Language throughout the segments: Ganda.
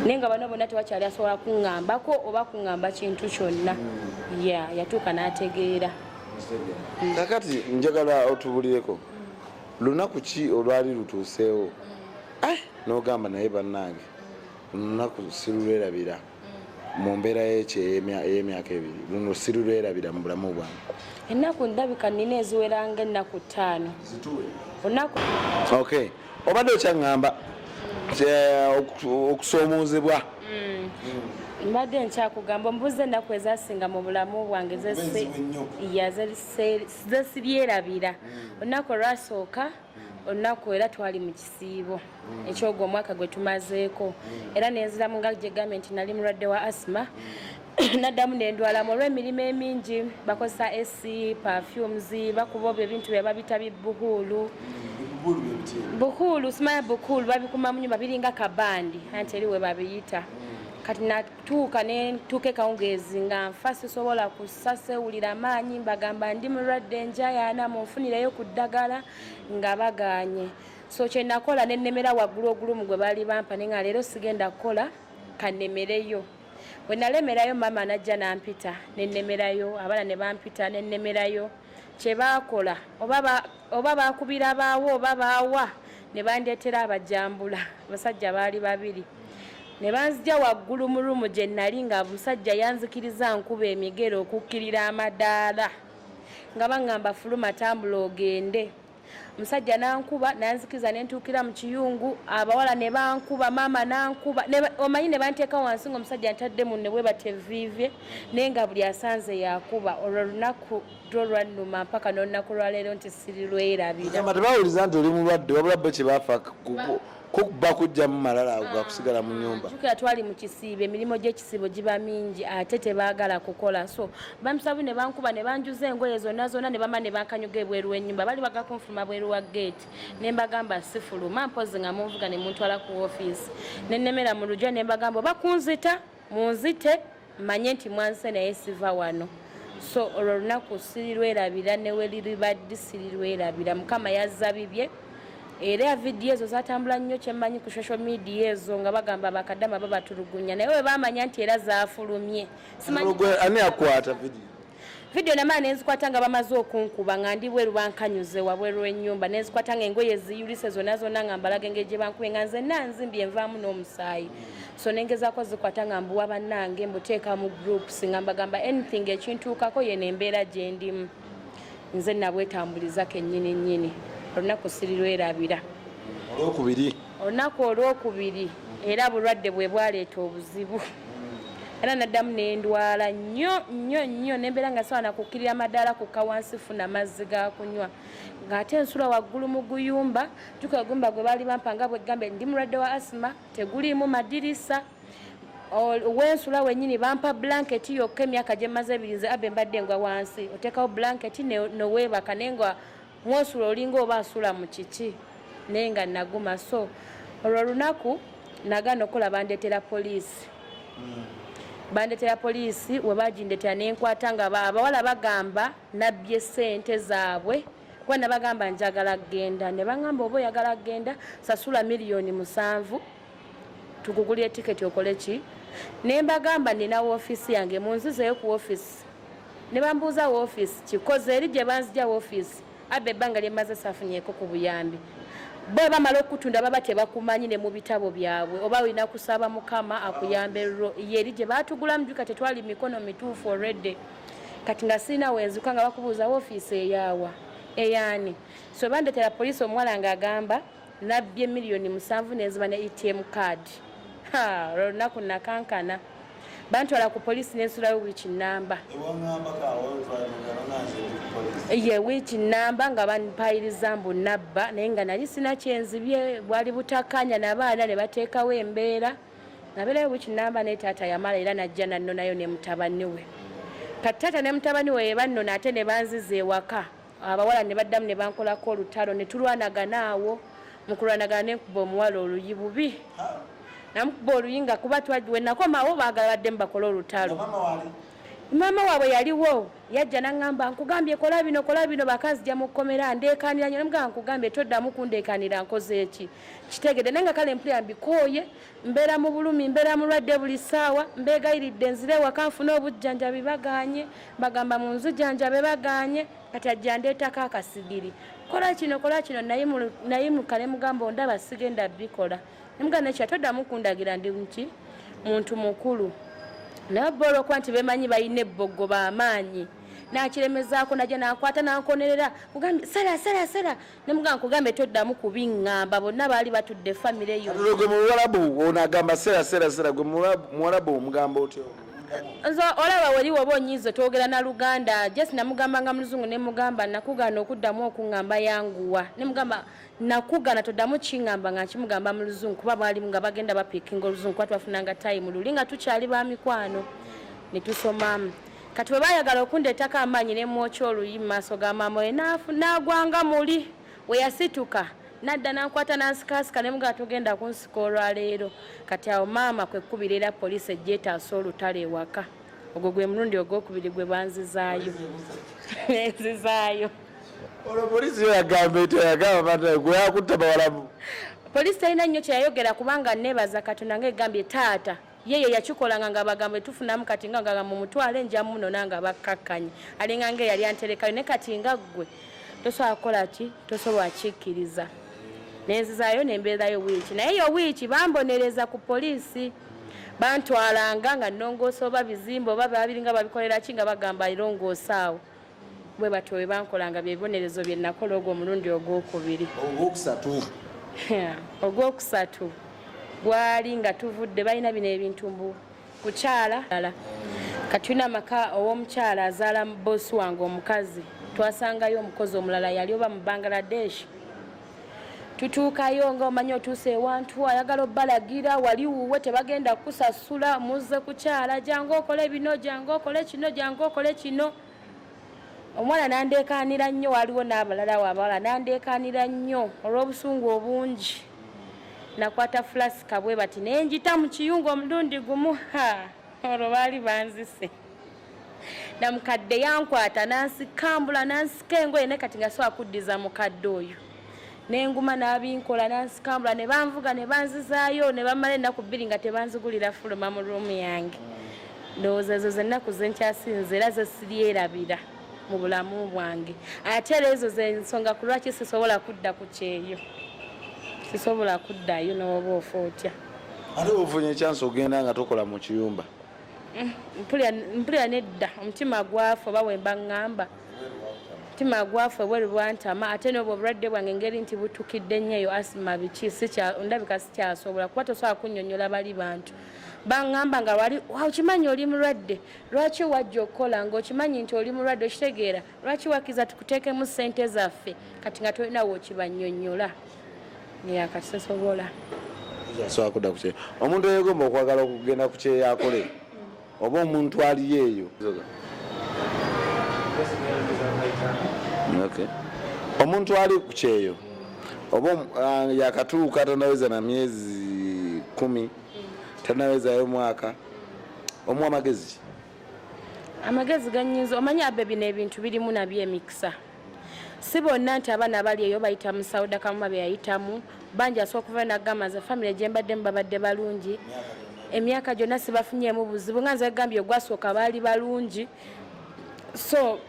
nenga bano bonna tewakyali asobola kuŋŋambako oba kuŋŋamba kintu kyonna yatuuka n'ategeera. Kakati njagala otubulireko lunaku ki olwali lutuuseewo n'ogamba naye bannange lunaku sirulwerabira mu mbeera y'emyaka 2 luno sirulwerabira mu bulamu bwange. Ennaku ndabika nina eziwera nga ennaku 5 olunaku. Okay, obadde okyaŋŋamba okusoomoozebwa. Mbadde nkyakugamba mbuze ennaku ezasinga mu bulamu bwange zesiryerabira. Olunaku olwasooka olunaku era twali mu kisiibo ekyogwo omwaka gwe tumazeeko era nenziramu nga gye gambe nti nali mulwadde wa asima naddamu nendwalamu olw'emirimu emingi bakozesa esi perfumes bakuba obyo ebintu bye babita bibuhuulu simanya bukuulu babikuma mu nyumba biringa kabandi anti eri we babiyita. Kati natuuka nentuuka ekawungeezi nga nfa sisobola kussa sewulira maanyi mbagamba ndi mulwadde enjayaana munfunireyo ku ddagala nga bagaanye. So kye nakola nennemera waggulu ogulumu gwe baali bampa nenga leero sigenda kukola kannemereyo. Bwe nalemerayo mama najja nampita nennemerayo abaana ne bampita nennemerayo. Kye baakola oba baakubira baawo oba baawa ne bandeetera abajambula abasajja baali 2 ne banzija waggulu mu rumu gye nali nga omusajja yanzikiriza nkuba emigero okukkirira amadaala nga baŋŋamba fuluma tambula ogende. Omusajja nankuba nanzikiriza nentuukira mu kiyungu abawala ne bankuba mama nankuba omanyi ne banteeka wansi nga omusajja ntadde munne bwe bateviivye naye nga buli asanze yakuba. Olwo lunaku lwannuma mpaka n'olunaku lwaleero nti sirirwerabira. Tebawuliza nti oli mulwadde wabula bo kye baafa kukuba kujjamu malala gakusigala mu nyumba. Jukira twali mu kisiibo emirimu gy'ekisiibo giba mingi ate tebaagala kukola so bamusabu ne bankuba ne banjuza engoye zonna ne bama ne bankanyuga ebweru w'ennyumba bali bagakunfuluma bweru wa gate ne mbagamba sifuluma mpozi nga munvuga ne muntwala ku ofiisi nennemera mu lujja ne mbagamba oba kunzita munzite manye nti mwanse naye siva wano. So olwo lunaku sirirwerabira ne we liribadde sirirwerabira. Mukama yazza bibye era vidiyo ezo zatambula nnyo kyemmanyi ku social media ezo nga bagamba bakadama babatulugunya naye we bamanya nti era zaafulumye. Ani akwata vidiyo namala nenzikwata nga bamaze okunkuba nga ndi bweru bankanyuze wabweru w'ennyumba nenzikwata nga engoye ziyulise zonna nga mbalaga engeri gye bankube nga nze nanzimbye envaamu n'omusaayi. So nengezaako zikwata nga mbuwa bannange mbuteeka mu groups nga mbagamba anything ekintuukako yeno embeera gye ndimu nze nabwetambuliza kennyini. Olunaku sirirwerabira. Olunaku olwokubiri era bulwadde bwe bwaleeta obuzibu era naddamu nendwala nnyo nembeera nga sawa nakukkirira amadaala kukka wansi funa mazzi ga kunywa ng'ate ensula waggulu mu guyumba juka gumba gwe baali bampa nga bwe gambe ndi mulwadde wa asima teguliimu madirisa wensula wennyini bampa blanketi yokka emyaka gye mmaze 2 nze abe mbadde ngwa wansi oteekawo blanketi noweebaka naye nga mwosula olinga oba asula mu kiki naye nga naguma. So olwo lunaku nagaana okukola bandeetera poliisi we bagindetera nenkwata nga abawala bagamba nabbye ssente zaabwe kuba nabagamba njagala kgenda ne baŋŋamba oba oyagala kgenda sasula $7,000,000 tukugulira etiketi okole ki. Ne mbagamba nina woofiisi yange munzizeyo ku woofiisi ne bambuuza woofiisi kikoze eri gye banzija woofiisi abe ebbanga lyemmaze saafunyeeko ku buyambi. Bwe bamala okutunda baba tebakumanyi ne mu bitabo byabwe oba olina kusaba mukama akuyambe yeri gye baatugulamu juka tetwali mikono mituufu already kati nga sirina wenzuka nga bakubuuza woofiisi eyaawa eyaani. So bandetera poliisi omuwala ng'agamba nabbye $7,000,000 neziba ne ATM card. Olunaku nakankana bantwala ku poliisi nensulayo wiiki nnamba wiiki nnamba nga banpayiriza mbu nabba naye nga nali sina kyenzibye bwali butakanya n'abaana ne bateekawo embeera nabeerayo wiiki nnamba naye taata yamala era najja nannonayo ne mutabani we. Kati taata ne mutabani we yebannona ate ne banziza ewaka abawala ne baddamu ne bankolako olutalo ne tulwanagana awo mu kulwanagana nenkuba omuwala oluyi bubi namukuba oluyi nga kuba twagiwe nakomawo baagala badde mu bakola olutalo Mama waabwe yaliwo yajja n'angamba nkugambye kola bino bakazi gya mukomera ndeekanira nnyo namugamba nkugambye toddamu kundeekanira nkoze eki kitegedde naye nga kale mpulira mbikooye mbeera mu bulumi mbeera mulwadde buli ssaawa mbeegayiridde nzire ewaka nfune obujjanjabi baganye bagamba mu nzujjanjabe baganye kati ajja ndeetako akasigiri kola kino nayimuka ne mugamba ondaba sigenda bikola namugamba nekya toddamu kundagira ndi nki muntu mukulu naye bolo kwa nti bemanyi bayina ebbogo b'amaanyi nakiremezaako najja nakwata nankonerera kugambye sera nemugamba kugambe toddamu kubiŋŋamba bonna baali batudde famire yo gwe muwarabu onagamba sera gwe muwarabu omugamba otyo nzo olaba wali woba onyiizo twogera na Luganda jesi namugambanga muluzungu nemugamba nakugana okuddamu okuŋŋamba yanguwa nemugamba nakugana toddamu kiŋŋamba nga nkimugamba mu luzungu kuba baalimu nga bagenda bapiikinga oluzungu kuba twafunanga tayimu luli nga tukyali ba mikwano ne tusomamu kati bwe baayagala okundeetako amaanyi ne mwokya oluyi mu maaso ga maama we n'agwanga muli we yasituka nadda nankwata nansikaasika ne mugamba togenda kunsika olwaleero kati awo maama kwe kkubira era poliisi ejja etaasa olutalo ewaka ogwo gwe mulundi ogwokubiri gwe banzizaayo enzizaayo olwo poliisi yo yagamba yagamba gwe yakutta bawalabu poliisi talina nnyo kyeyayogera kubanga neebaza katonda ngaegambye taata yeye yakikolanga nga bagambe tufunamu kati nga mu mutwale njamuno nanga bakkakkanye alinga ngeyali anterekayo ne kati nga ggwe tosobola kukola ki tosobola kikkiriza nenzizaayo nembeerayo wiiki naye yo wiiki bambonereza ku poliisi bantwalanga nga nnongoosa oba bizimba oba babiringa babikolera ki nga bagamba irongoosaawo bwe batyo bwe bankolanga byebibonerezo bye nakola ogwo omulundi ogwokubiri ogwokusatu gwali nga tuvudde balina bino ebintu mbu kukyala kati tulina amaka ow'omukyala azaala boosi wange omukazi twasangayo omukozi omulala yali oba mu Bangladesh tutuukayo nga omanyi otuuse ewantu ayagala obbalagira wali wuwe tebagenda kusasula muzze kukyala jangu okole bino jangu okole kino omwana nandeekanira nnyo waliwo n'abalala wabawala nandeekanira nnyo olw'obusungu obungi nakwata fulasika bwe bati nenjita mu kiyunga omulundi gumu olwo baali banzise namukadde yankwata nansikambula nansika engoye ne kati nga sobola kuddiza mukadde oyo nenguma n'abinkola nansikambula ne banvuga ne banzizaayo ne bamala ennaku bbiri nga tebanzigulira fuluma mu ruumu yange ndowooza ezo zennaku zenkyasinze era zesiryerabira mu bulamu bwange ate era ezo zensonga ku lwaki sisobola kudda ku kyeyo sisobola kuddayo n'oba ofa otya ate ofunye ekyansi ogenda nga tokola mu kiyumba mpulira nedda omutima gwafe oba wemba ŋŋamba omutima gwafe bwe lwantama ate n'obwo obulwadde bwange engeri nti butukidde nnyo eyo asima biki ndabika sikyasobola kuba tosobola kunnyonnyola bali bantu baŋŋamba nga wali okimanyi oli mulwadde lwaki wajja okukola ng'okimanyi nti oli mulwadde okitegeera lwaki wakiza tukuteekemu ssente zaffe kati nga tolinawo okibannyonnyola yakasisobola asobola kudda ku kyeyo omuntu eyegomba okwagala okugenda ku kyeyo akole oba omuntu aliyo eyo omuntu ali ku kyeyo oba yakatuuka tanaweza na myezi 10 tanawezayo mwaka omuwa amagezi ganyinza omanyi abe bino ebintu birimu nabyo emikisa si bonna nti abaana bali eyo bayita mu Sauda kamuma be yayitamu bangi asooka okuva nagamba nze famire gye mbaddemu babadde balungi emyaka gyonna sibafunyeemu buzibu nga nze gambye ogwasooka baali balungi so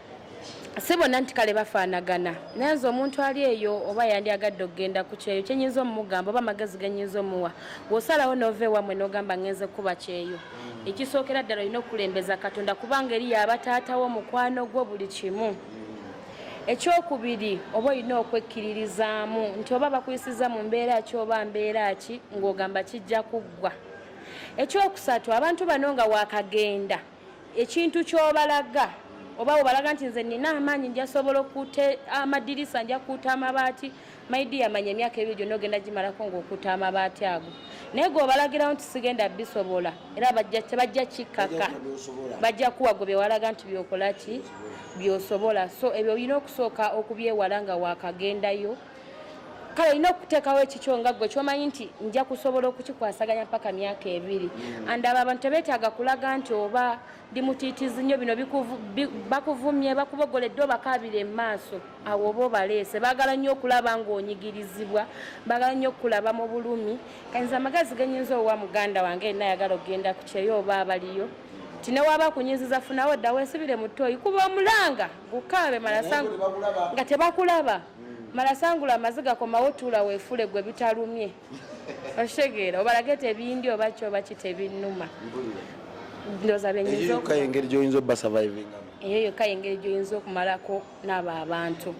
si bonna nti kale bafaanagana naye nze omuntu ali eyo oba yandyagadde okugenda ku kyeyo kyenyinza omugamba oba amagezi genyinza omuwa bw'osalawo n'ova ewamwe n'ogamba ngenze kuba kyeyo ekisookera ddala olina okukulembeza Katonda kubanga eri yaba taatawo omukwano gwo buli kimu ekyokubiri oba olina okwekkiririzaamu nti oba bakuyisiza mu mbeera ki oba mbeera ki ng'ogamba kijja kuggwa ekyokusatu abantu bano nga waakagenda ekintu ky'obalaga oba obalaga nti nze nina amaanyi njasobola okuuta amadirisa njakuuta amabaati maidi yamanya emyaka ebiri gyonna ogenda gimalako ng'okuuta amabaati ago naye gwe obalagirawo nti sigenda bisobola era tebajja kikkaka bajja kuwa gwe bewalaga nti byokola ki byosobola so ebyo olina okusooka okubyewala nga waakagendayo kale ino okuteekawo ekikyo nga ggwe kyomanyi nti nja kusobola okukikwasaganya mpaka myaka 2 andaba abantu tebeetaaga kulaga nti oba ndi mutiitizi nnyo bino bakuvumye bakubogoledde obakaabire emmaaso awo oba obaleese baagala nnyo okulaba ng'onyigirizibwa baagala nnyo okulaba mu bulumi kayinza amagezi genyinza owa muganda wange yenna ayagala okgenda ku kyeyo oba abaliyo ti ne waaba kunyiziza funawo dda weesibire mu ttooyi kuba omulanga gukaabe malasangu nga tebakulaba malasangula amaziga komawo tuula weefule gwe bitalumye okitegeera obalage tebindi oba kyoba kitebinnuma ndooza benyinza yokka engeri gy'oyinza obba survivinga eyo yokka engeri gy'oyinza okumalako n'abo abantu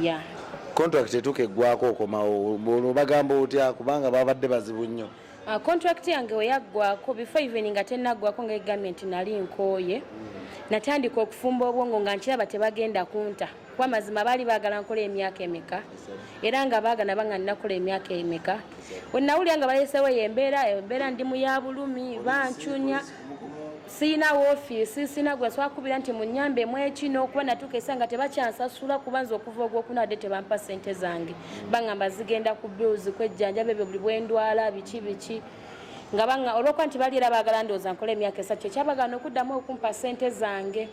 ya contract etuuka eggwako okomawo ono bagamba otya kubanga babadde bazibu nnyo contract yange weyaggwako before even nga tennaggwako nga egavumenti nali nkooye natandika okufumba obwongo nga nkiraba tebagenda kunta kuba mazima baali baagala nkola emyaka emeka era nga baagala banga nnakola emyaka emeka wenawulira nga baleesewo embeera ndi mu ya bulumi bancunya siina woofiisi siina gwe swakubira nti munyambe mwekino okuba natuuka esanga tebakyansasula kubanza okuva ogwokunadde tebampa ssente zange bangamba zigenda ku bills kwejjanjaba ebyo buli bwendwala biki nga banga olwokuba nti baliera baagala ndowooza nkola emyaka 3 ekyabagana okuddamu okumpa ssente zange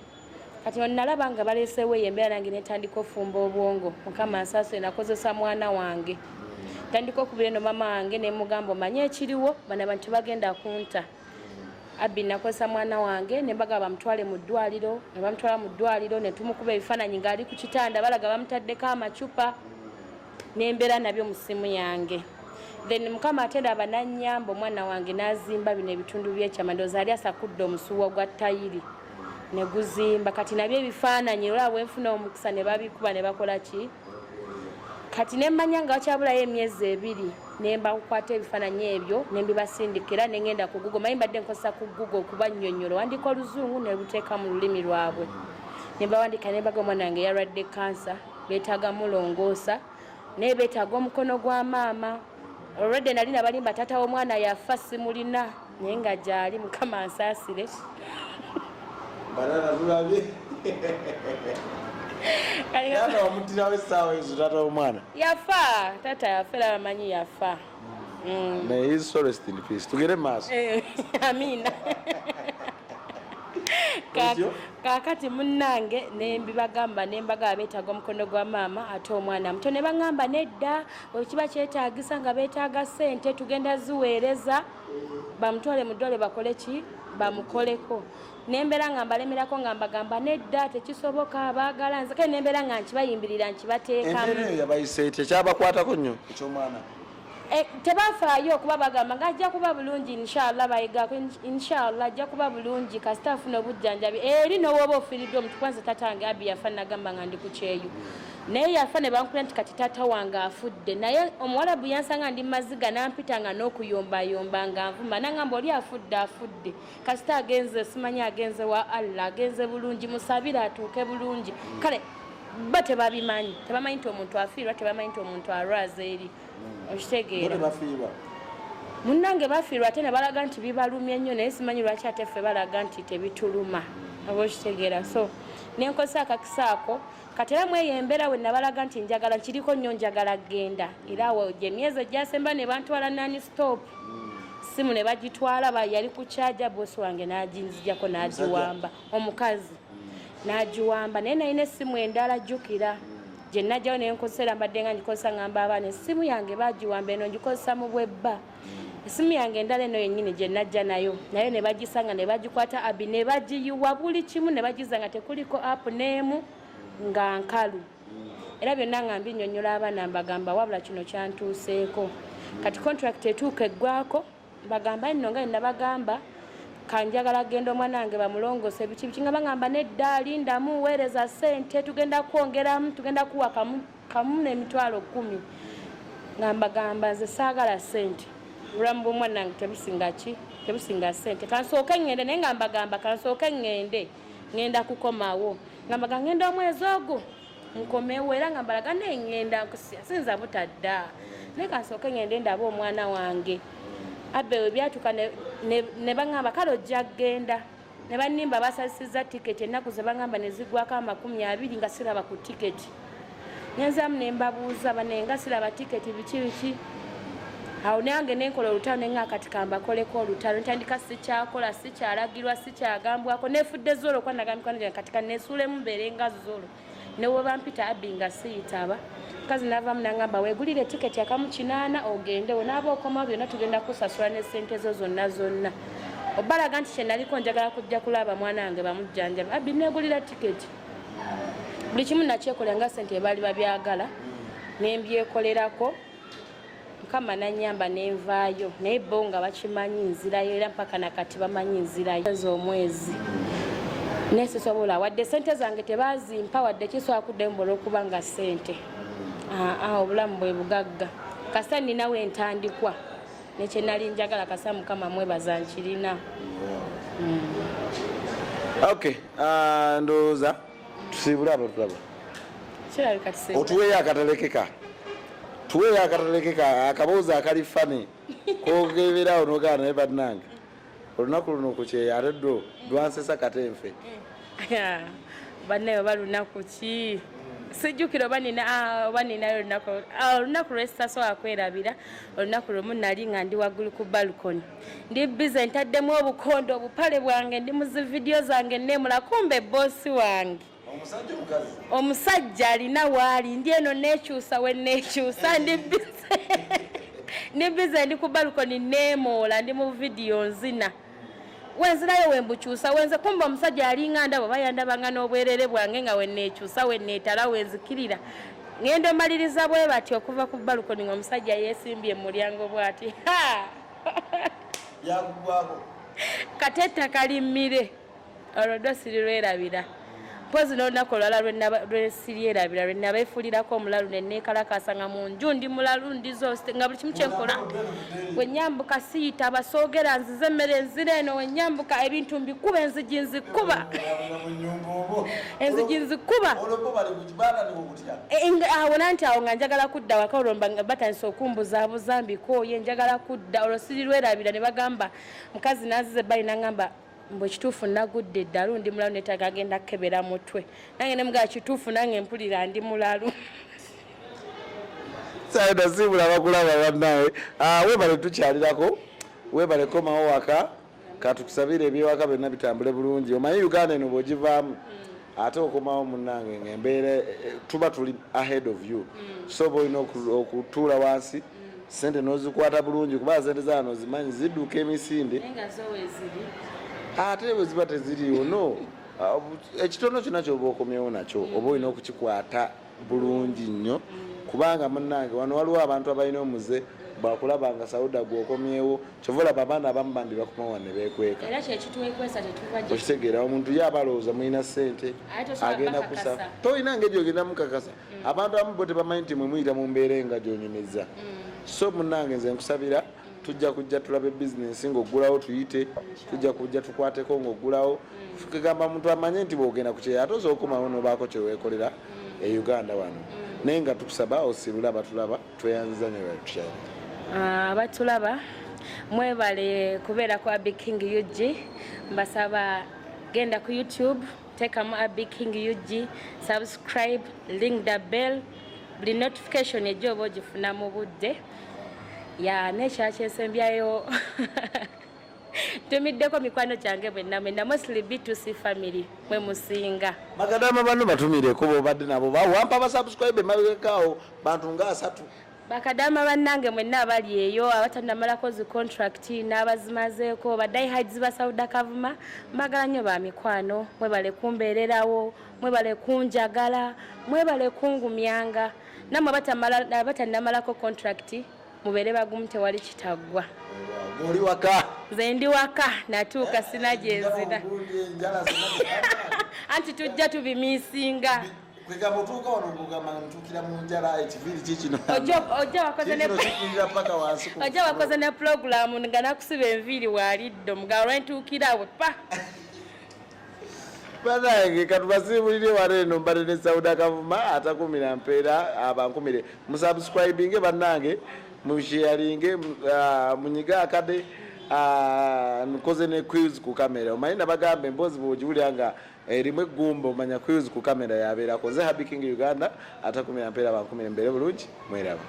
kati nalaba nga baleesewo embeera nange netandika ofumba obwongo mukama nsasule nakozesa mwana wange tandika okubira eno mama wange nemugamba omanye ekiriwo bano abantu bagenda kunta Abi nakozesa mwana wange nembaga bamutwale mu ddwaliro ne bamutwala mu ddwaliro ne tumukuba ebifaananyi ng'ali ku kitanda balaga bamutaddeko amacupa n'embeera nabyo mu ssimu yange then mukama atenda abananyamba omwana wange n'azimba bino ebitundu by'ekyama ndowooza ali asakudde omusuwa gwa tayiri ne guzimba kati nabyo ebifaananyi olaba bwenfuna omukisa ne babikuba ne bakola ki kati nemmanya nga wakyabulayo emyezi 2 nemba kukwata ebifaananyi ebyo nembibasindikira nengenda ku Google mayi mbadde nkozesa ku Google okubannyonnyola wandika oluzungu ne luteeka mu lulimi lwabwe nembawandika nembaga omwana wange yalwadde kansa beetaaga mulongoosa naye beetaaga omukono gwa maama olwedde nali nabalimba taata w'omwana yafa simulina naye nga gyali mukama ansaasire banana tulabye Yana wamutirawo essaawa ezo taata w'omwana yafa taata yafa era bamanyi yafa May his soul rest in peace. Tugere maaso. Amina. Kakati munnange nembibagamba nembaga beetaaga omukono gwa maama ate omwana muto ne bangamba nedda okiba kyetaagisa nga beetaaga ssente tugenda ziweereza bamutwale mu ddwale bakole ki bamukoleko nembera nga mbalemerako nga mbagamba nedda tekisoboka abaagala nze kale nembera nga nkibayimbirira nkibateekamu yabayise tekyabakwatako nnyo ekyomwana tebafaayo okuba bagamba nga ajja kuba bulungi inshallah bayigako inshallah ajja kuba bulungi kasita afuna obujjanjabi eri n'owoba ofiiridde omuntu kwanza taata wange Abi yafa nagamba nga ndi ku kyeyo naye yafa ne bankula nti kati taata wange afudde naye omuwarabu yansanga ndi maziga nampitanga n'okuyombayomba nga nvuma nangamba oli afudde kasita agenze simanyi agenze wa Allah agenze bulungi musabire atuuke bulungi kale ba tebabimanyi tebamanyi nti omuntu afiirwa tebamanyi nti omuntu alwaza eri okitegeera munnange bafiirwa ate ne balaga nti bibalumye nnyo naye simanyi lwaki ate ffe balaga nti tebituluma oba okitegeera so nenkozesa akakisaako kati era mweyo embeera we nabalaga nti njagala nkiriko nnyo njagala genda era awo gye emyezi egyasemba ne bantwala nani stop simu ne bagitwala yali ku kyaja bosi wange n'aginzijjako n'agiwamba omukazi n'agiwamba naye nalina essimu endala jjukira gye najjayo naye nkozesa mbadde nga ngikozesa ngamba abaana essimu yange bagiwamba eno ngikozesa mu bwebba essimu yange endala eno yennyini gye najja nayo naye ne bagisanga ne bagikwata Abi ne bagiyiwa buli kimu ne bagiza nga tekuliko app n'emu nga nkalu era byonna nga mbinnyonnyola abaana mbagamba wabula kino kyantuuseeko kati contract etuuka eggwako mbagamba nno nga nabagamba kanjagala genda omwana wange bamulongose biki nga bangamba nedda lindamu weereza ssente tugenda kwongeramu tugenda kuwa kamu n'emitwalo 10 nga mbagamba nze saagala ssente obulamu bw'omwana wange tebusinga ssente kansooke ngende naye nga mbagamba kansooke ngenda kukomawo nga mbaga ngenda omwezi ogwo nkomewo era nga mbalaga nengenda sinza butadda naye kansooke ngende ndaba omwana wange Abe we byatuka ne bangamba kale ojja genda ne banimba basasiza tiketi ennaku ze bangamba ne zigwako 20 nga siraba ku tiketi ngenzamu ne mbabuuza banenga siraba tiketi biki awo nange nenkola olutalo nenga kati kambakoleko olutalo ntandika sikyakola sikyalagirwa sikyagambwako nefudde zolo kwanagambikwana gyange kati kanesuulemu mbeere nga zolo newe bampita abbi nga siyitaba kazi navamu nangamba weegulire tiketi akamu 8 ogendewo naaba okoma byonna tugenda kusasula ne ssente zo zonna obalaga nti kyenaliko njagala kujja kulaba mwana wange bamujjanjabi abbi neegulira tiketi buli kimu nakyekolera nga ssente ebaali babyagala nembyekolerako mukama nanyamba nenvaayo naye bo nga bakimanyi nzirayo era mpaka nakati bamanyi nzirayo ez'omwezi nesisobola wadde sente zange tebazimpa wadde kisobola kuddemu olw'okuba nga ssente obulamu bwe bugagga kasa ninawo entandikwa nekyenali njagala kasa mukama mwebaza nkirina. Okay, ndowooza tusiibule abatulaba kirabika tusiibule otuweeyo akatalekeka tuweeyo akatalekeka akaboozi akali fani kogeberaawo nogaana naye bannange olunaku luno kukyeyo ate ddo lwansesa katenfe bannayo balunaku ki sijjukira oba ninayo olunaku lwesitasobola kwerabira olunaku lumu nali nga ndi waggulu ku balukoni ndi bize ntaddemu obukondo obupale bwange ndi mu zividiyo zange neemula kumbe boosi wange omusajja alina waali ndi eno neekyusa we neekyusa ndi bize ndi ku balukoni neemoola ndi mu vidiyo nzina wenzirayo wembukyusa wenze kumba omusajja alinga ndabo bayandabanga n'obwerere bwange nga weneekyusa weneetala wenzikirira ngendo maliriza bwe bati okuva ku balukoni nga omusajja yeesimbye mu mulyango bwati katetta kalimmire olwo ddo sirirwerabira mpozi n'olunaku olwala lwesiryerabira lwenabeefulirako omulalu neneekalakasa nga mu nju ndi mulalu ndizose nga buli kimu kyenkola wenyambuka siyita abasoogera nzize emmere enzira eno wenyambuka ebintu mbikuba enzigi nzikuba awo nanti awo nga njagala kudda waka olwo batandisa okumbuzaabuza mbikooye njagala kudda olwo sirirwerabira ne bagamba mukazi nazize bali nangamba mbwe kituufu nagudde eddalu ndi mulalu netaga agenda kukebera mutwe nange nemugaa kituufu nange mpulira ndi mulalu saida siibula bakulaba bannawe webale tukyalirako webale komawo waka katukusabire ebyewaka byonna bitambule bulungi omanyi Uganda eno bwogivaamu ate okomawo munnange ngaembeera tuba tuli ahead of you so boolina okutuula wansi sente nozikwata bulungi kuba sente zaano zimanyi zidduka emisinde ate bwe ziba teziriiwo no ekitono kyonna kyoba okomyewo nakyo oba olina okukikwata bulungi nnyo kubanga munnange wano waliwo abantu abalina omuze bakulabanga sawuda gwokomyewo kyova olaba abaana abamu bambi bakoma wane beekweka okitegeera omuntu ye aba alowooza mulina ssente agenda kusa tolina ngeri ogenda mukakasa abantu abamu bo tebamanyi nti mwe muyita mu mbeera nga gyonyumizza so munnange nze nkusabira tujja kujja tulabe bizinensi ng'oggulawo tuyite tujja kujja tukwateko ng'oggulawo kugamba muntu amanye nti bw'ogenda ku kyeyo ate osobola okukomawo n'obaako kyeweekolera e Uganda wano naye nga tukusaba osibula abatulaba tweyanziza ne batukyali abatulaba mwebale kubeera ku Abby King UG mbasaba genda ku YouTube teekamu Abby King UG subscribe ring the bell buli notification ejja oba ogifuna mu budde ya nekyakyensembayo tumiddeko mikwano kyange bwenna mostly B2C family mwe musinga magadama bano batumireko bobadde nabo bawampa basubscribe mabekaawo bantu nga 3 bakadama bannange mwenna abali eyo abatannamalako zi contract n'abazimazeeko badaihides ba Sauda Kavuma mbagala nnyo ba mikwano mwebale kumbeererawo mwebale kunjagala mwebale kungumyanga namwe abatannamalako contract mubeere bagumu tewali kitaggwa oli waka nze ndi waka natuuka sina gyenzira anti tujja tubimiisinga kwegamba otuuka wano okugamba ntuukira mu njala ekiviri kikino ojja wakoze ne puroguramu nga nakusiba enviiri waalidde omugawo lwentuukirawe pa banange katubasiibulire wano eno mbadde ne Sauda Kavuma atakumira mpeera abankumire musubscribinge bannange musharinge munyiga akade nkoze ne quiz ku kamera omanyi nabagambe emboozi bw'ogiwulira nga erimu eggumba omanya quiz ku kamera yabeera koze Happy King Uganda atakumira mpeera bakumira mbeere bulungi mweraba